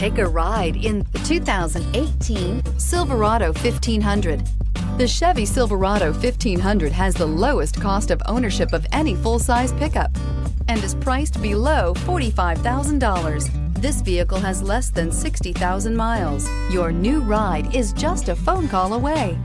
Take a ride in the 2018 Silverado 1500. The Chevy Silverado 1500 has the lowest cost of ownership of any full-size pickup and is priced below $45,000. This vehicle has less than 60,000 miles. Your new ride is just a phone call away.